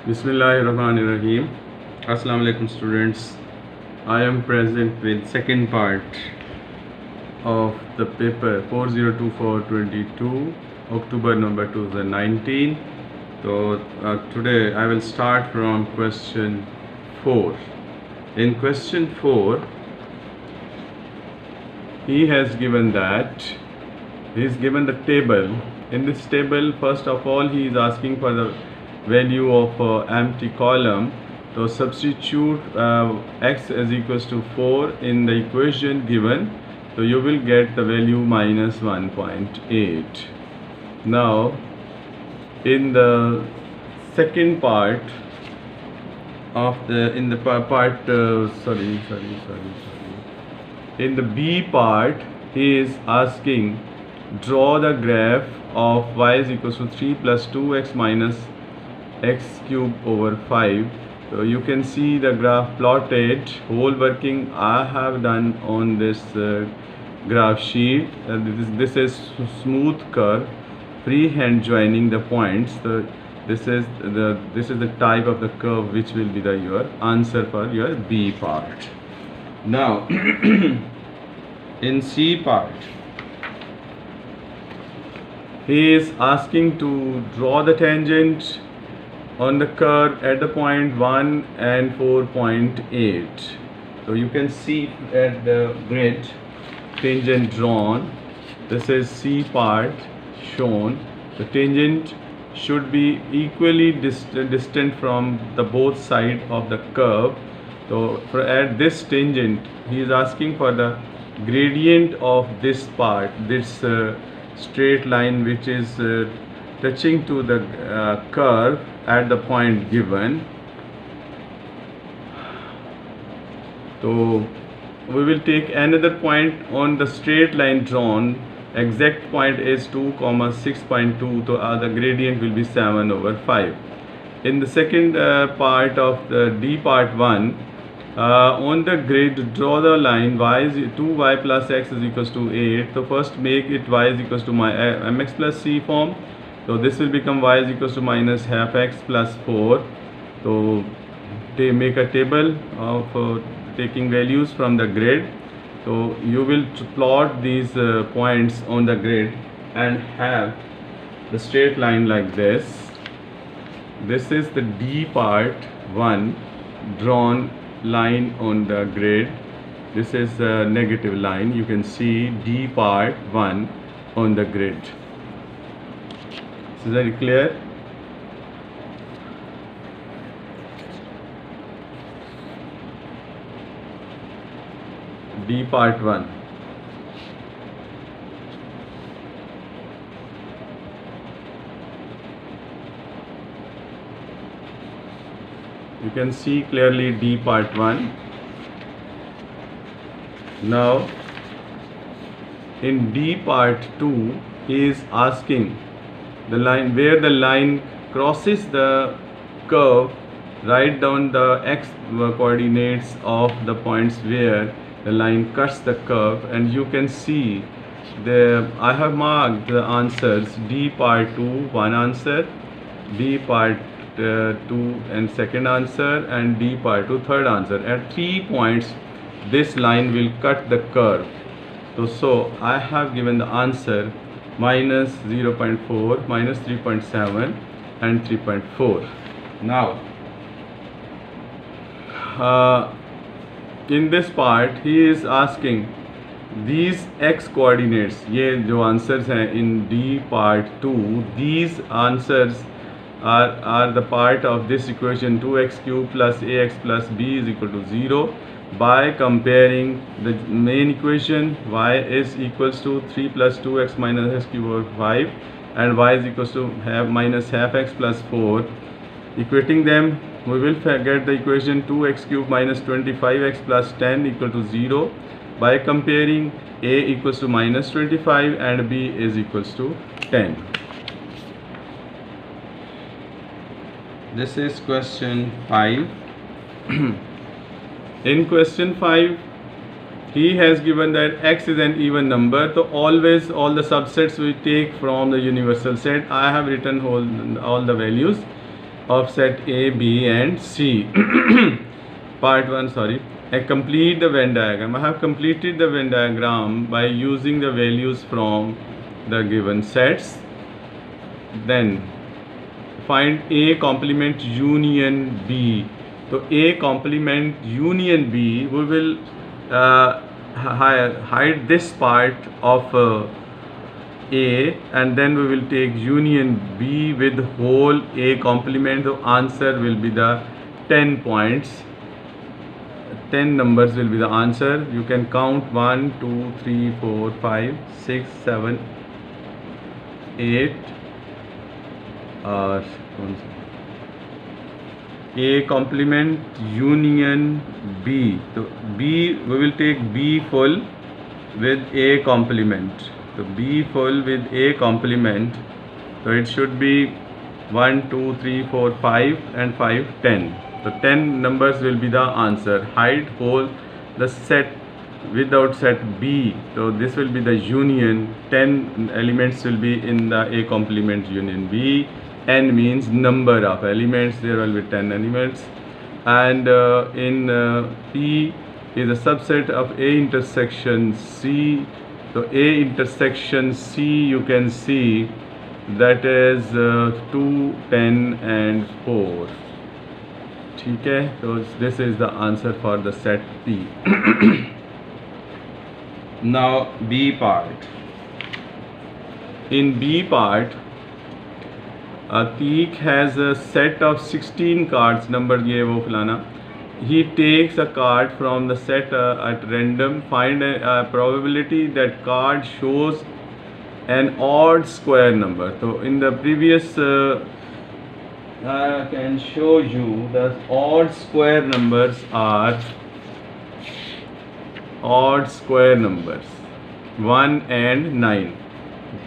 Bismillahirrahmanirrahim. Assalamu alaikum students. I am present with second part of the paper 402422 October number 2019. So today I will start from question 4. In question 4 he has given the table. In this table, first of all, he is asking for the value of empty column. So substitute x is equals to 4 in the equation given, so you will get the value minus 1.8. Now in the second part of in the B part, he is asking draw the graph of y is equals to 3 plus 2x minus x cube over 5. So you can see the graph plotted. Whole working I have done on this graph sheet. This is smooth curve, freehand joining the points. So this is the type of the curve which will be your answer for your B part. Now in C part, he is asking to draw the tangent on the curve at the point 1 and 4.8. So you can see at the grid tangent drawn. This is C part shown. The tangent should be equally distant from the both side of the curve. So at this tangent he is asking for the gradient of this part, this straight line which is touching to the curve at the point given. So we will take another point on the straight line drawn. Exact point is 2, 6.2. So the gradient will be 7/5. In the second part of the D part 1, on the grid draw the line y is 2y plus x is equals to 8. So first make it y is equals to my mx plus c form. So this will become y is equals to minus half x plus 4. So they make a table of taking values from the grid. So you will plot these points on the grid and have the straight line like this. This is the D part 1 drawn line on the grid. This is a negative line. You can see D part 1 on the grid. Is that clear? D part 1. You can see clearly D part 1. Now in D part 2 he is asking the line where the line crosses the curve, write down the x coordinates of the points where the line cuts the curve, and you can see I have marked the answers. D part 2 one answer, D part 2 and second answer, and D part 2 third answer. At 3 points this line will cut the curve. So I have given the answer minus 0.4, minus 3.7 and 3.4. Now in this part he is asking these x coordinates, ये जो answers हैं in D part 2, these answers are the part of this equation 2x cube plus ax plus b is equal to 0. By comparing the main equation, y is equals to 3 plus 2x minus x cube over 5 and y is equals to minus half x plus 4. Equating them, we will get the equation 2x cube minus 25x plus 10 equal to 0. By comparing, a equals to minus 25 and b is equals to 10. This is question 5. In question 5 he has given that x is an even number, so always all the subsets we take from the universal set. I have written all the values. of set A, B and C. Part 1, sorry. I complete the Venn diagram. I have completed the Venn diagram by using the values from the given sets. Then find A complement union B. So A complement union B, we will hide this part of A, and then we will take union B with whole A complement. The answer will be the 10 points. 10 numbers will be the answer. You can count 1, 2, 3, 4, 5, 6, 7, 8. A complement union B. So B, we will take B full with A complement. So B full with A complement. So it should be 1, 2, 3, 4, 5 and 5, 10. So 10 numbers will be the answer. Hide whole the set without set B. So this will be the union. 10 elements will be in the A complement union B. N means number of elements. There will be 10 elements. And in P is a subset of A intersection C. So A intersection C, you can see that is 2, 10 and 4. Okay, so this is the answer for the set P. Now B part. In B part, Atik has a set of 16 cards, number ye wo filana. He takes a card from the set at random. Find a probability that card shows an odd square number. So in the previous I can show you the odd square numbers are odd square numbers 1 and 9.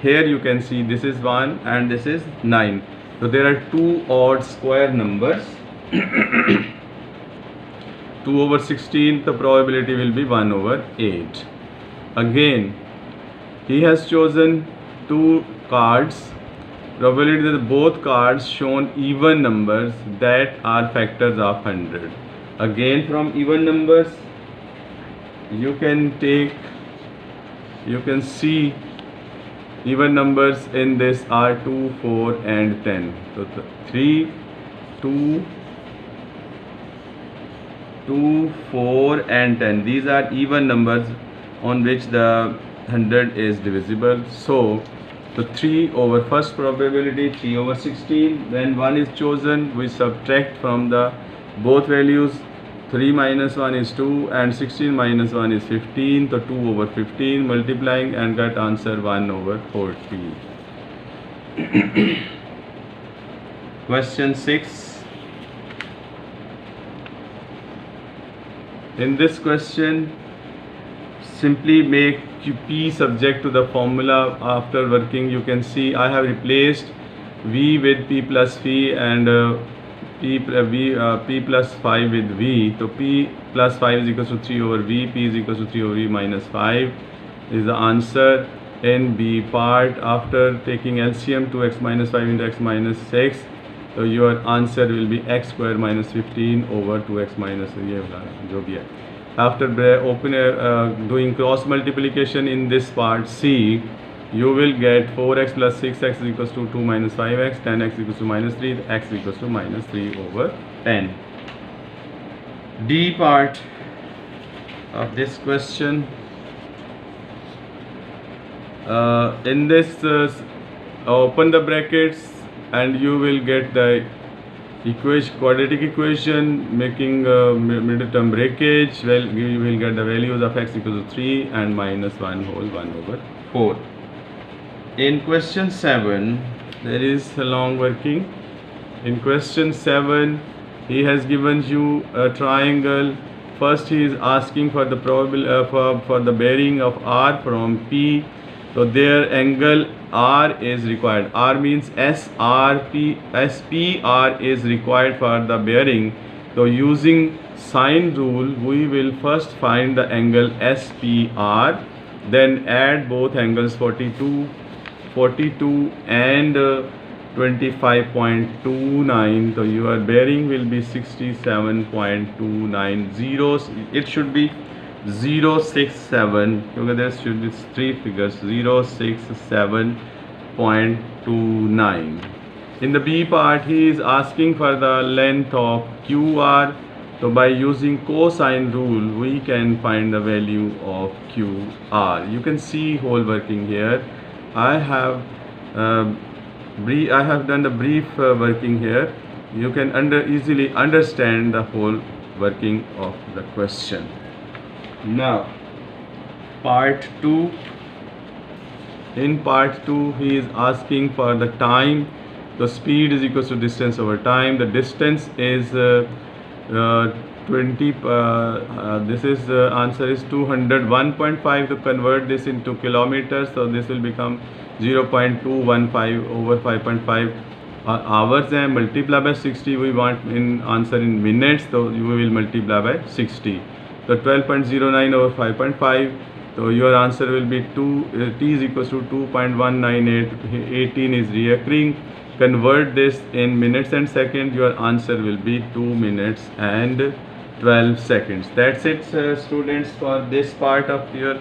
Here you can see this is 1 and this is 9. So there are two odd square numbers. 2 over 16, the probability will be 1 over 8. Again, he has chosen two cards. Probability that both cards shown even numbers that are factors of 100. Again, from even numbers, you can see even numbers in this are 2, 4 and 10. So 3, 2, 4 and 10. These are even numbers on which the 100 is divisible. So 3 over first probability 3 over 16. When 1 is chosen, we subtract from the both values. 3 minus 1 is 2 and 16 minus 1 is 15. So 2 over 15 multiplying and get answer 1 over 40. Question 6. In this question, simply make P subject to the formula. After working, you can see I have replaced V with P plus Phi and P plus 5 with V. So P plus 5 is equals to 3 over V. P is equals to 3 over V minus 5 is the answer in B part. After taking LCM 2x minus 5 into x minus 6, so your answer will be x square minus 15 over 2x minus जो भी है. After doing cross multiplication in this part C, you will get 4x plus 6x is equals to 2 minus 5x, 10x equals to minus 3, x equals to minus 3 over 10. D part of this question. In this, open the brackets and you will get the quadratic equation making middle term breakage. Well, you will get the values of x equals to 3 and minus 1 whole 1 over 4. In question 7, there is a long working. In question 7, he has given you a triangle. First, he is asking for the for the bearing of R from P. So their angle R is required. R means SPR is required for the bearing. So using sine rule, we will first find the angle SPR, then add both angles 42 and 25.29. So your bearing will be 67.29 zeros. It should be 067 because there should be three figures, 067.29. In the B part, he is asking for the length of QR. So by using cosine rule, we can find the value of QR. You can see whole working here. I have done the brief working here. You can easily understand the whole working of the question. Now, part 2. In part 2, he is asking for the time. The speed is equal to distance over time. The distance is 20. This is answer is 201.5. To convert this into kilometers, so this will become 0.215 over 5.5 hours, and multiply by 60. We want in answer in minutes, so you will multiply by 60. So 12.09 over 5.5. So your answer will be t is equals to 2.198. 18 is reoccurring. Convert this in minutes and seconds. Your answer will be 2 minutes and 12 seconds. That's it, students, for this part of your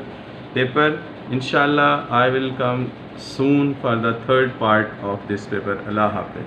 paper. Inshallah, I will come soon for the third part of this paper. Allah Hafiz.